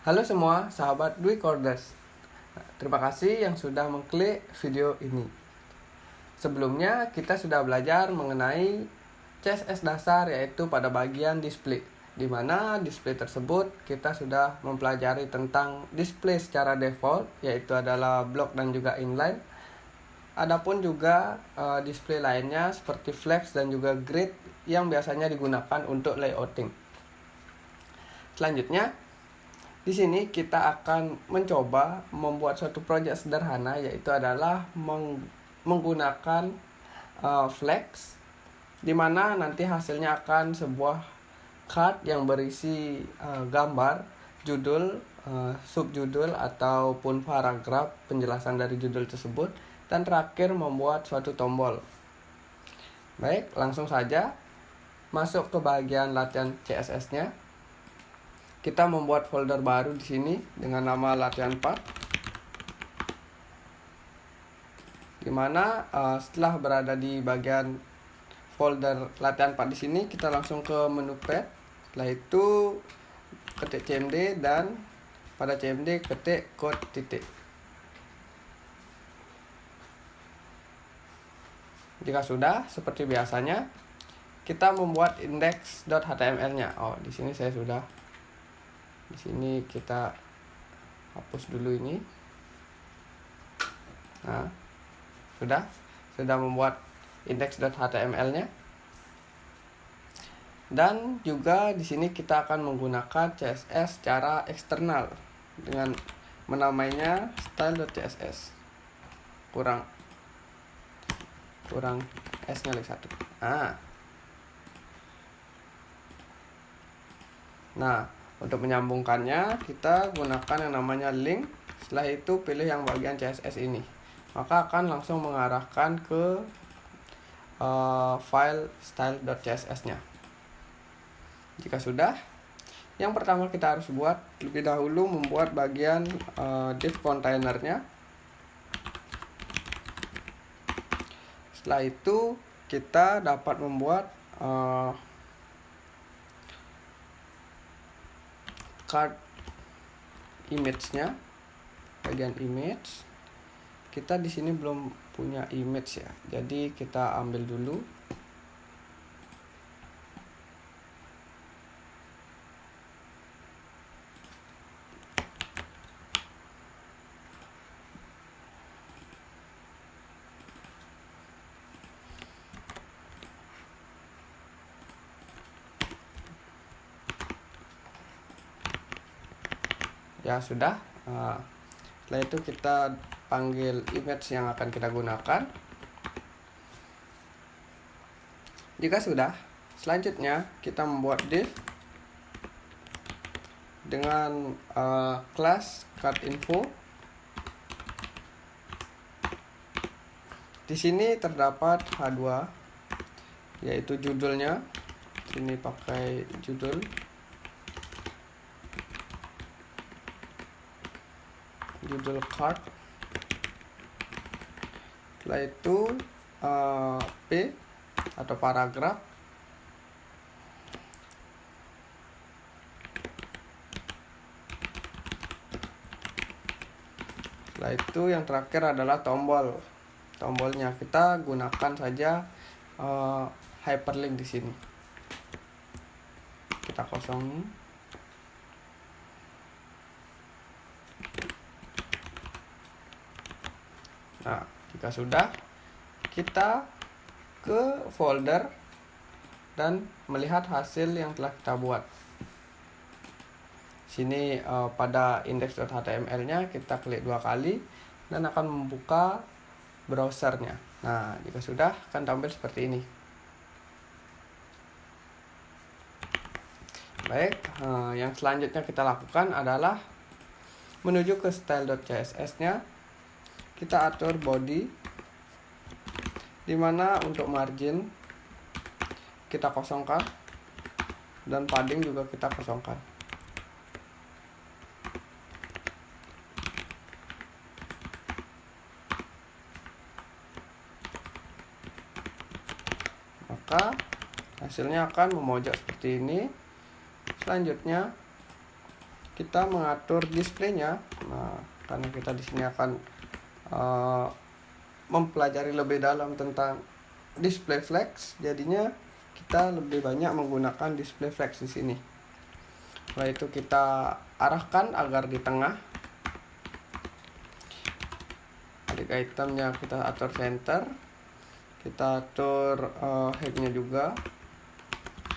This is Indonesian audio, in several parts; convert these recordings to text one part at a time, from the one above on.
Halo semua sahabat Dwi Corders. Terima kasih yang sudah mengklik video ini. Sebelumnya kita sudah belajar mengenai CSS dasar, yaitu pada bagian display, di mana display tersebut kita sudah mempelajari tentang display secara default, yaitu adalah block dan juga inline. Adapun juga display lainnya seperti flex dan juga grid yang biasanya digunakan untuk layouting. Selanjutnya, di sini kita akan mencoba membuat suatu proyek sederhana, yaitu adalah menggunakan flex, di mana nanti hasilnya akan sebuah card yang berisi gambar, judul, subjudul ataupun paragraf penjelasan dari judul tersebut, dan terakhir membuat suatu tombol. Baik, langsung saja masuk ke bagian latihan CSS-nya. Kita membuat folder baru di sini dengan nama latihan 4. Dimana setelah berada di bagian folder latihan 4 di sini, kita langsung ke menu pad. Setelah itu ketik cmd dan pada cmd ketik code titik. Jika sudah, seperti biasanya kita membuat index.html-nya. Di sini saya sudah. Di sini kita hapus dulu ini. Nah, sudah membuat index.html-nya. Dan juga di sini kita akan menggunakan CSS secara eksternal dengan menamainya style.css. Kurang S-nya lagi 1. Nah, untuk menyambungkannya kita gunakan yang namanya link. Setelah itu pilih yang bagian CSS ini, maka akan langsung mengarahkan ke file style.css-nya. Jika sudah, yang pertama kita harus buat lebih dahulu membuat bagian div containernya. Setelah itu kita dapat membuat card image-nya, bagian image. Kita di sini belum punya image ya, jadi kita ambil dulu. Ya sudah. Setelah itu kita panggil image yang akan kita gunakan. Jika sudah, selanjutnya kita membuat div dengan class card info. Di sini terdapat H2, yaitu judulnya. Sini pakai judul. Judul card. Setelah itu P atau paragraf. Setelah itu yang terakhir adalah tombol. Tombolnya kita gunakan saja hyperlink di sini. Kita kosongin. Nah, jika sudah, kita ke folder dan melihat hasil yang telah kita buat. Sini pada index.html-nya kita klik 2 kali dan akan membuka browsernya. Nah, jika sudah akan tampil seperti ini. Baik, yang selanjutnya kita lakukan adalah menuju ke style.css-nya. Kita atur body, dimana untuk margin kita kosongkan dan padding juga kita kosongkan. Maka hasilnya akan memojok seperti ini. Selanjutnya kita mengatur displaynya. Nah, karena kita di sini akan mempelajari lebih dalam tentang display flex, jadinya kita lebih banyak menggunakan display flex di sini. Setelah itu kita arahkan agar di tengah. Adik itemnya kita atur center, kita atur height-nya juga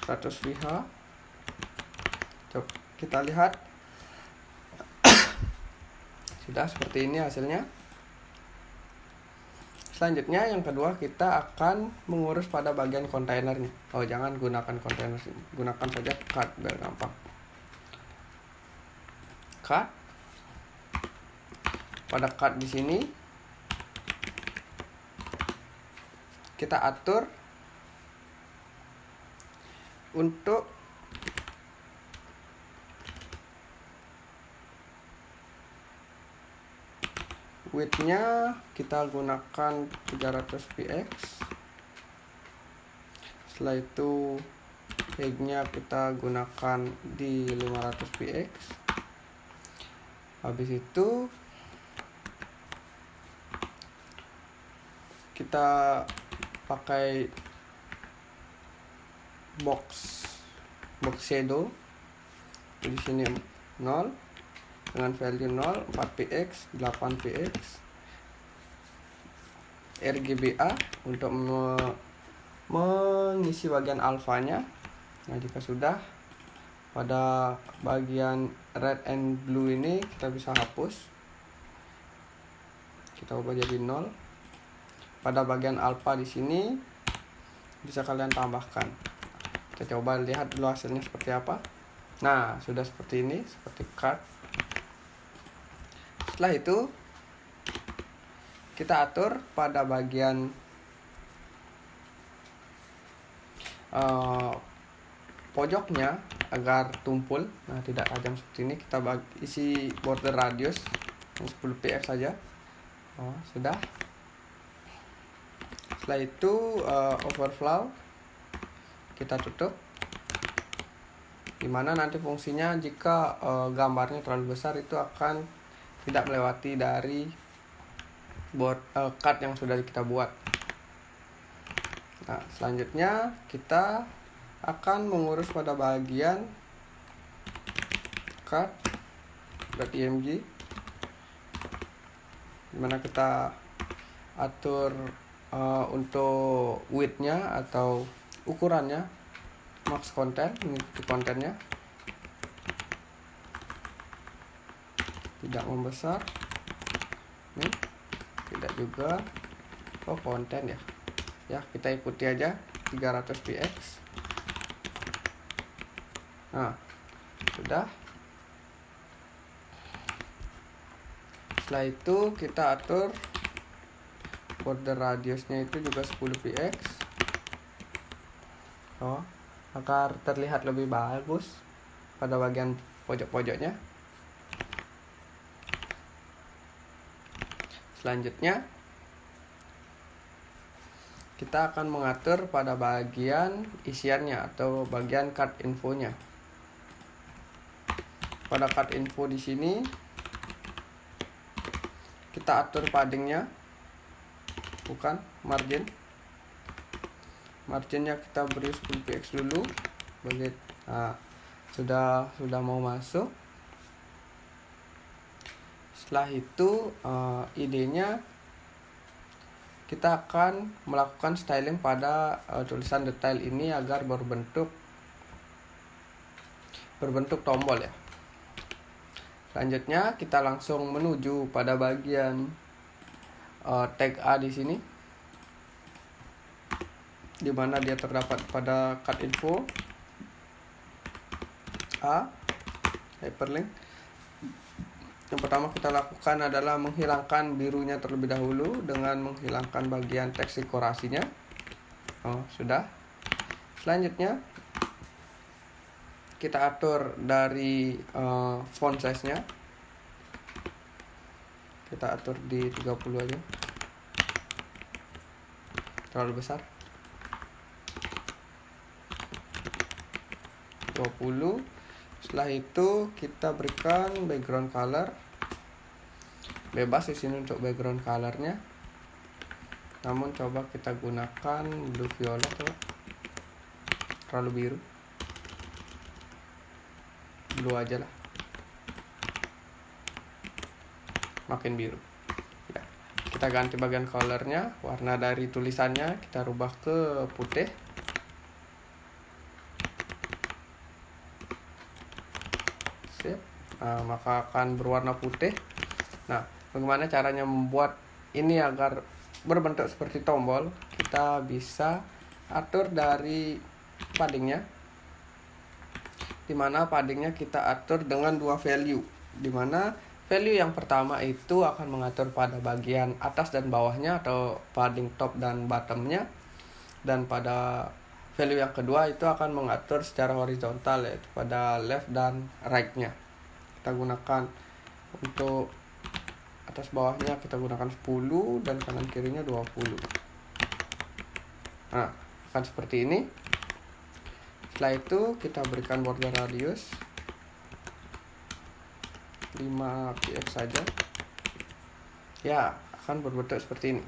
100 VH. Coba kita lihat. Sudah seperti ini hasilnya. Selanjutnya yang kedua, kita akan mengurus pada bagian kontainernya. Oh, jangan gunakan kontainer, gunakan saja card biar gampang. Card. Pada card di sini kita atur untuk width-nya kita gunakan 300 px. Setelah itu height-nya kita gunakan di 500 px. Habis itu kita pakai box shadow di sini 0 dengan value 0, 4px, 8px, RGBA untuk mengisi bagian alfanya. Nah, jika sudah, pada bagian red and blue ini kita bisa hapus, kita ubah jadi 0. Pada bagian alpha di sini bisa kalian tambahkan. Kita coba lihat dulu hasilnya seperti apa. Nah, sudah seperti ini, seperti card. Setelah itu kita atur pada bagian pojoknya agar tumpul. Nah, tidak tajam seperti ini. Kita isi border radius 10 px saja. Oh, sudah. Setelah itu overflow kita tutup, dimana nanti fungsinya jika gambarnya terlalu besar itu akan tidak melewati dari card yang sudah kita buat. Nah, selanjutnya kita akan mengurus pada bagian card.img, dimana kita atur untuk width-nya atau ukurannya max content, mengikuti kontennya, tidak membesar. Ini tidak juga. Oh, konten ya. Ya, kita ikuti aja 300 px. Nah, sudah. Setelah itu kita atur border radiusnya itu juga 10 px. Oh, agar terlihat lebih bagus pada bagian pojok-pojoknya. Selanjutnya kita akan mengatur pada bagian isiannya atau bagian card infonya. Pada card info di sini kita atur paddingnya, bukan margin. Marginnya kita beri 10 px dulu. Nah, sudah mau masuk. Setelah itu idenya kita akan melakukan styling pada tulisan detail ini agar berbentuk tombol ya. Selanjutnya kita langsung menuju pada bagian tag A di sini, di mana dia terdapat pada card info A hyperlink. Yang pertama kita lakukan adalah menghilangkan birunya terlebih dahulu dengan menghilangkan bagian teks dekorasinya. Oh, sudah. Selanjutnya kita atur dari font size-nya. Kita atur di 30 aja. Terlalu besar. 20. Setelah itu kita berikan background color. Bebas di sini untuk background colornya. Namun coba kita gunakan blue violet, terlalu biru. Blue aja lah, makin biru ya. Kita ganti bagian colornya, warna dari tulisannya kita rubah ke putih. Sip. Nah, maka akan berwarna putih. Nah, bagaimana caranya membuat ini agar berbentuk seperti tombol? Kita bisa atur dari paddingnya, dimana paddingnya kita atur dengan dua value, dimana value yang pertama itu akan mengatur pada bagian atas dan bawahnya atau padding top dan bottomnya, dan pada value yang kedua itu akan mengatur secara horizontal, yaitu pada left dan right-nya. Kita gunakan untuk atas bawahnya kita gunakan 10 dan kanan kirinya 20. Nah, akan seperti ini. Setelah itu kita berikan border radius 5 px saja. Ya, akan berbentuk seperti ini.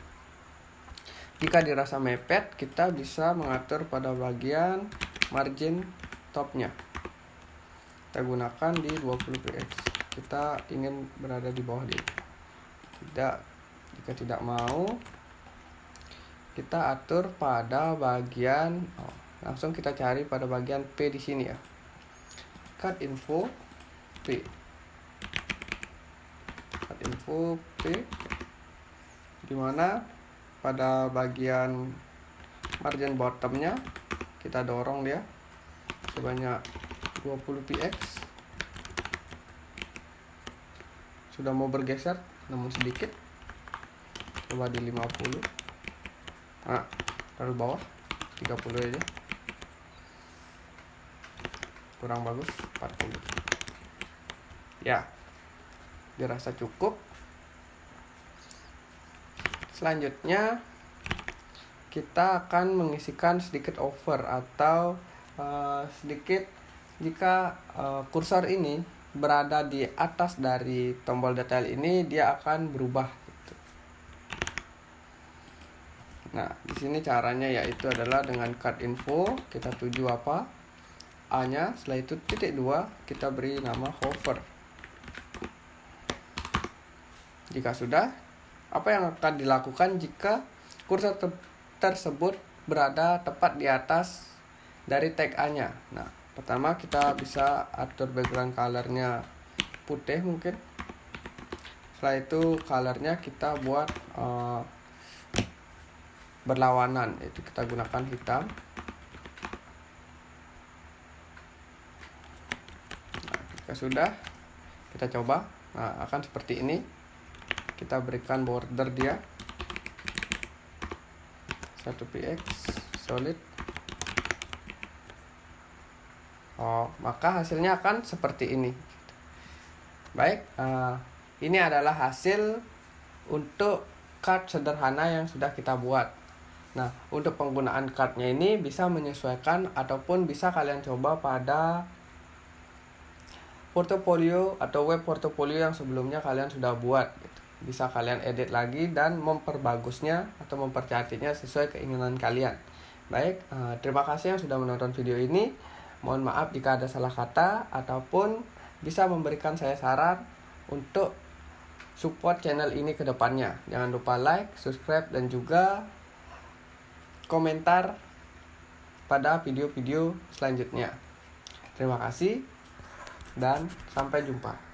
Jika dirasa mepet, kita bisa mengatur pada bagian margin topnya. Kita gunakan di 20 px. Kita ingin berada di bawah dia. Tidak, jika tidak mau, kita atur pada bagian langsung kita cari pada bagian P di sini ya. Cut info P. Cut info P, dimana pada bagian margin bottomnya kita dorong dia sebanyak 20 px. Sudah mau bergeser namun sedikit, coba di 50. Nah, terlalu bawah 30 aja, kurang bagus 40 ya, dirasa cukup. Selanjutnya kita akan mengisikan sedikit over atau sedikit jika kursor ini berada di atas dari tombol detail ini, dia akan berubah gitu. Nah, di sini caranya yaitu adalah dengan cut info, kita tuju apa A-nya, setelah itu titik 2 kita beri nama hover. Jika sudah, apa yang akan dilakukan jika kursor tersebut berada tepat di atas dari tag A-nya? Nah, pertama kita bisa atur background colornya putih mungkin. Setelah itu colornya kita buat berlawanan, yaitu kita gunakan hitam. Nah, jika sudah, kita coba. Nah, akan seperti ini. Kita berikan border dia 1 px solid. Maka hasilnya akan seperti ini. Baik, ini adalah hasil untuk card sederhana yang sudah kita buat. Nah, untuk penggunaan cardnya ini bisa menyesuaikan ataupun bisa kalian coba pada portofolio atau web portofolio yang sebelumnya kalian sudah buat gitu. Bisa kalian edit lagi dan memperbagusnya atau mempercantiknya sesuai keinginan kalian. Baik, terima kasih yang sudah menonton video ini. Mohon maaf jika ada salah kata ataupun bisa memberikan saya saran untuk support channel ini ke depannya. Jangan lupa like, subscribe, dan juga komentar pada video-video selanjutnya. Terima kasih dan sampai jumpa.